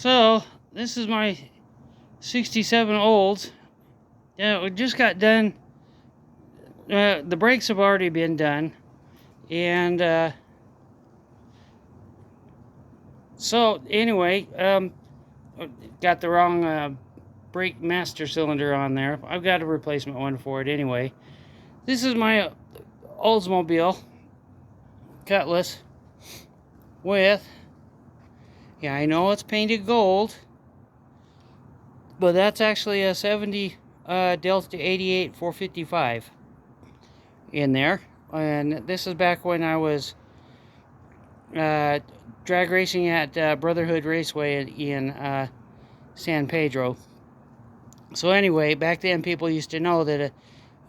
So, this is my 67 Olds. We just got done. The brakes have already been done. And, so, anyway, got the wrong brake master cylinder on there. I've got a replacement one for it anyway. This is my Oldsmobile Cutlass with, yeah, I know it's painted gold, but that's actually a 70 Delta 88 455 in there. And this is back when I was drag racing at Brotherhood Raceway in San Pedro. So anyway, back then people used to know that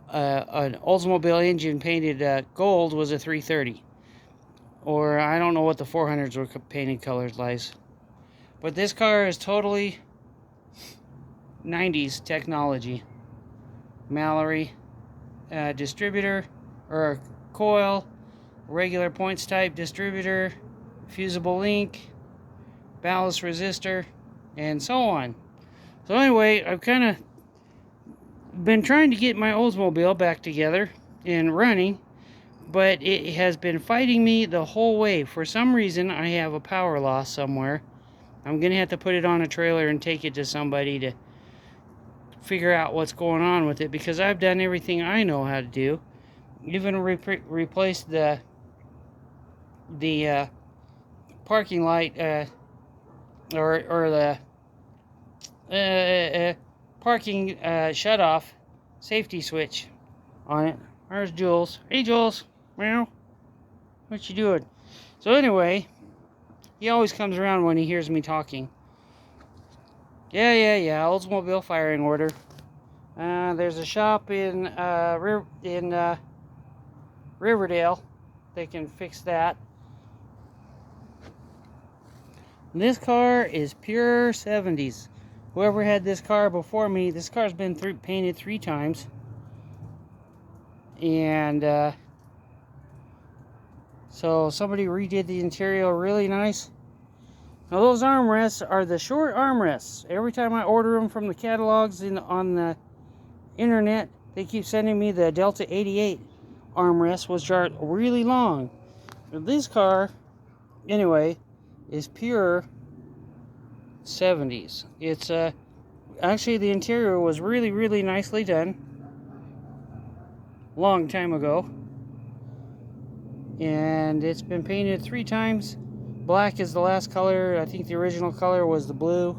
an Oldsmobile engine painted gold was a 330. Or I don't know what the 400s were painted colors like. But this car is totally 90s technology. Mallory distributor, or coil, regular points type distributor, fusible link, ballast resistor, and so on. So anyway, I've kind of been trying to get my Oldsmobile back together and running, but it has been fighting me the whole way. For some reason, I have a power loss somewhere. I'm going to have to put it on a trailer and take it to somebody to figure out what's going on with it, because I've done everything I know how to do. Even replaced the parking light or the parking shut-off safety switch on it. There's Jules. Hey, Jules. Meow. What you doing? So anyway, he always comes around when he hears me talking. Yeah. Oldsmobile firing order. There's a shop in Riverdale. They can fix that. This car is pure 70s. Whoever had this car before me, this car's been painted 3 times. And so somebody redid the interior really nice. Now those armrests are the short armrests. Every time I order them from the catalogs on the internet, they keep sending me the Delta 88 armrests, which are really long. But this car, anyway, is pure 70s. It's actually, the interior was really nicely done long time ago, and it's been painted 3 times. Black is the last color. I think the original color was the blue,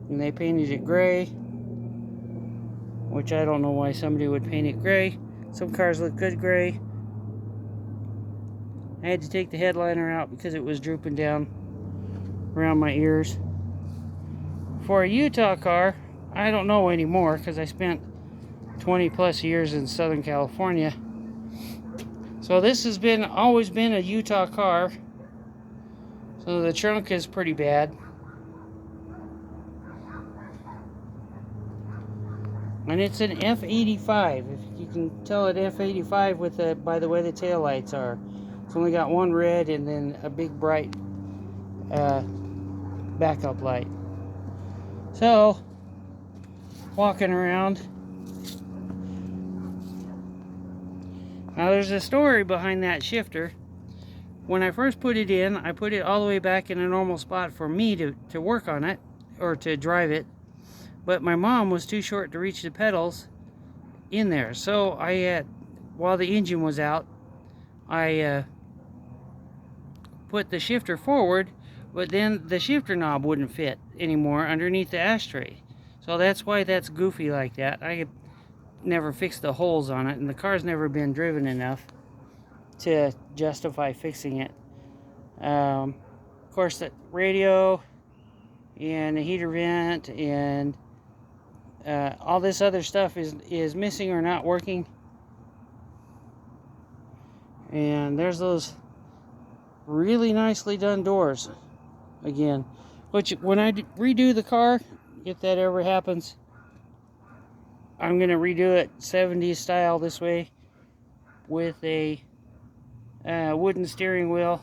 and they painted it gray, which I don't know why somebody would paint it gray. Some cars look good gray. I had to take the headliner out because it was drooping down around my ears. For a Utah car, I don't know anymore because I spent 20 plus years in Southern California. So this has always been a Utah car. So the trunk is pretty bad. And it's an F85. If you can tell it F85 by the way the taillights are. It's only got one red and then a big bright backup light. So, walking around. Now there's a story behind that shifter. When I first put it in, I put it all the way back in a normal spot for me to work on it, or to drive it. But my mom was too short to reach the pedals in there. So while the engine was out, I put the shifter forward, but then the shifter knob wouldn't fit anymore underneath the ashtray. So that's why that's goofy like that. I never fixed the holes on it, and the car's never been driven enough to justify fixing it. Of course, the radio and the heater vent and all this other stuff is missing or not working. And there's those really nicely done doors again, which when I redo the car, if that ever happens, I'm gonna redo it 70s style this way with a wooden steering wheel,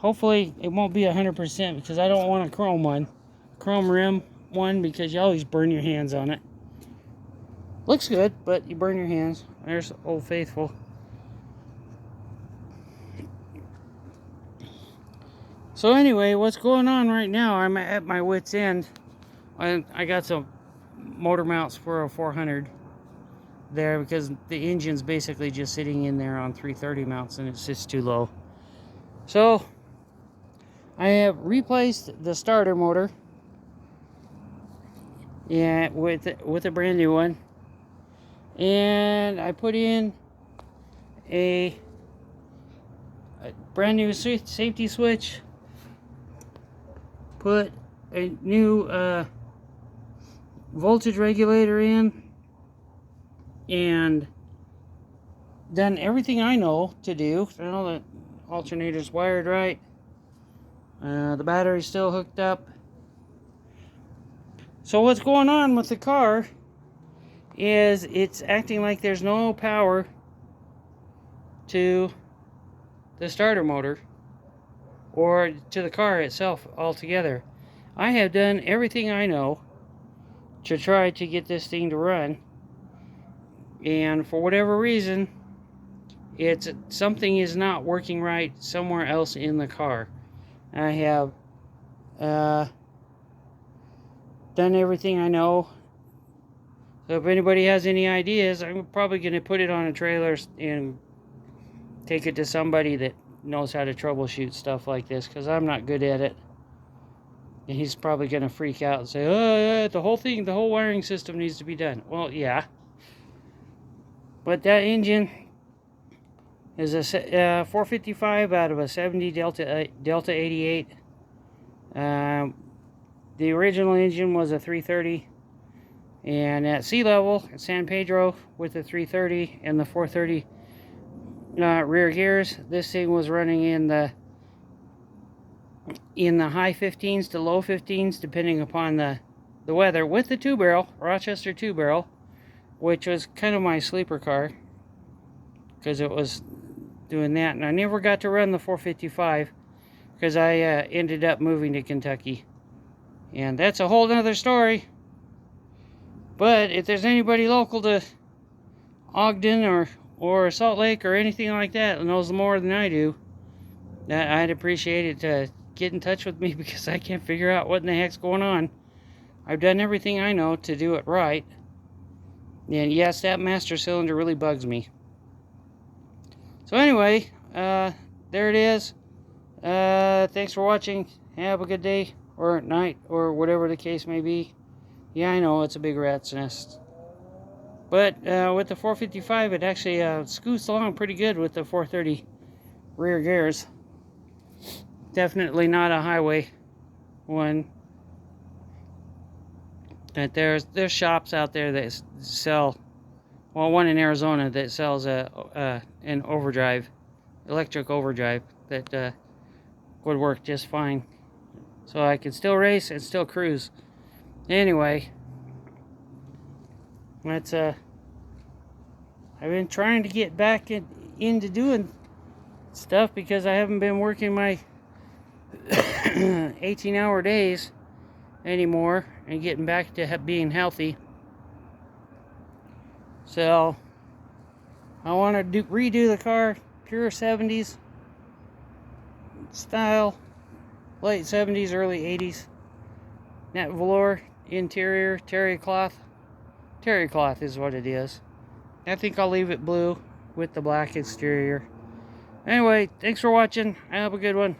Hopefully it won't be 100% because I don't want a chrome one. Chrome rim one because you always burn your hands on it. Looks good, but you burn your hands. There's Old Faithful. So anyway, what's going on right now? I'm at my wit's end. I got some motor mounts for a 400 there because the engine's basically just sitting in there on 330 mounts and it's just too low. So I have replaced the starter motor, yeah, with a brand new one, and I put in a brand new safety switch, put a new voltage regulator in, and done everything I know to do. I know the alternator's wired right. The battery's still hooked up. So what's going on with the car is it's acting like there's no power to the starter motor or to the car itself altogether. I have done everything I know to try to get this thing to run, and for whatever reason something is not working right somewhere else in the car. I have done everything I know. So if anybody has any ideas, I'm probably going to put it on a trailer and take it to somebody that knows how to troubleshoot stuff like this, because I'm not good at it. And he's probably going to freak out and say, oh, the whole wiring system needs to be done. Well, yeah. But that engine is a 455 out of a 70 Delta 88. The original engine was a 330, and at sea level at San Pedro with the 330 and the 430 rear gears, this thing was running in the high 15s to low 15s depending upon the weather, with the 2-barrel Rochester 2-barrel, which was kind of my sleeper car because it was doing that. And I never got to run the 455 because I ended up moving to Kentucky. And that's a whole nother story. But if there's anybody local to Ogden or Salt Lake or anything like that that knows more than I do, I'd appreciate it to get in touch with me, because I can't figure out what in the heck's going on. I've done everything I know to do it right. And yes, that master cylinder really bugs me. So anyway, there it is. Thanks for watching. Have a good day or night or whatever the case may be. Yeah, I know it's a big rat's nest. But with the 455, it actually scoots along pretty good with the 430 rear gears. Definitely not a highway one. But there's shops out there that sell, well, one in Arizona that sells an overdrive, electric overdrive that would work just fine. So I could still race and still cruise. Anyway, that's I've been trying to get back into doing stuff because I haven't been working my 18-hour days anymore and getting back to being healthy. So I want to redo the car, pure 70s style, late 70s, early 80s. That velour interior, terry cloth. Terry cloth is what it is. I think I'll leave it blue with the black exterior. Anyway, thanks for watching. Have a good one.